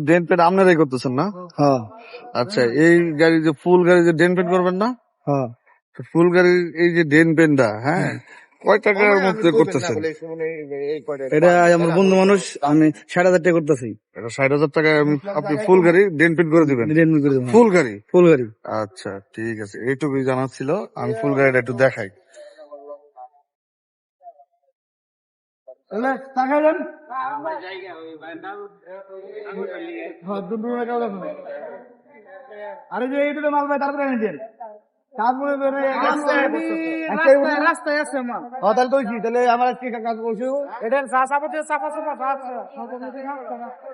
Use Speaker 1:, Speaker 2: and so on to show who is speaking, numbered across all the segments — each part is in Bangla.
Speaker 1: ড্রেন পেন্ট আপনারাই করতেছেন না?
Speaker 2: হ্যাঁ
Speaker 1: আচ্ছা, এই গাড়ি যে ফুল গাড়ি যে ড্রেন পেন্ট করবেন না?
Speaker 2: হ্যাঁ
Speaker 1: ফুল গাড়ির এই যে ড্রেন পেন্টটা, হ্যাঁ, কয় টাকার মধ্যে করতেছেন?
Speaker 2: এটা আমার বন্ধু মানুষ, আমি 60,000 টাকা করতেছি।
Speaker 1: এটা 60,000 টাকায় আপনি ফুল গাড়ি ড্রেন পেন্ট করে দিবেন?
Speaker 2: রেডমি করে দেবো।
Speaker 1: ফুল গাড়ি?
Speaker 2: ফুল গাড়ি।
Speaker 1: আচ্ছা ঠিক আছে, এইটুকুই জানা ছিল। আমি ফুল গাড়িটা একটু দেখাই।
Speaker 2: আরে যে এইটুকু মাল ভাই তারপরে এনে দেন। তারপরে রাস্তায় আছে মাল। তাহলে তো কি, তাহলে আমার আজকে কাজ করছো এটা চাপা চাপা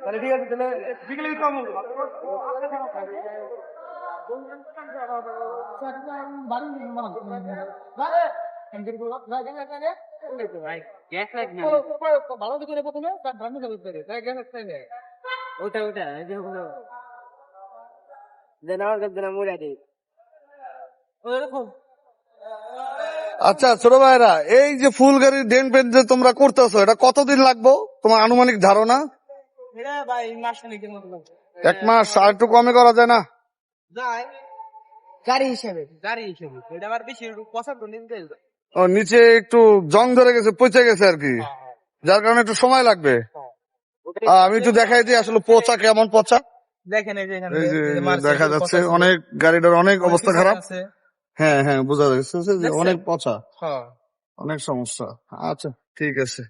Speaker 2: তাহলে ঠিক আছে, তাহলে বিকেলে কম হবে।
Speaker 1: আচ্ছা ছোট ভাইরা, এই যে ফুল গাড়ির ড্রেন পেন্ট যে তোমরা করতেছো, এটা কতদিন লাগবে তোমার আনুমানিক ধারণা? এক মাস? আর একটু কমে করা যায় না?
Speaker 2: গাড়ি হিসেবে এটা আবার বেশি পছন্দ নিতে।
Speaker 1: ও, নিচে একটু জং ধরে গেছে, পচে গেছে আর কি, যার কারণে একটু সময় লাগবে। আমি একটু দেখাই দিই আসলে পচা কেমন। পচা
Speaker 2: দেখেন এই যে এখানে
Speaker 1: এই যে দেখা যাচ্ছে, অনেক গাড়িটার অনেক অবস্থা খারাপ। হ্যাঁ হ্যাঁ, বোঝা যাচ্ছে যে অনেক পচা, অনেক সমস্যা। আচ্ছা ঠিক আছে।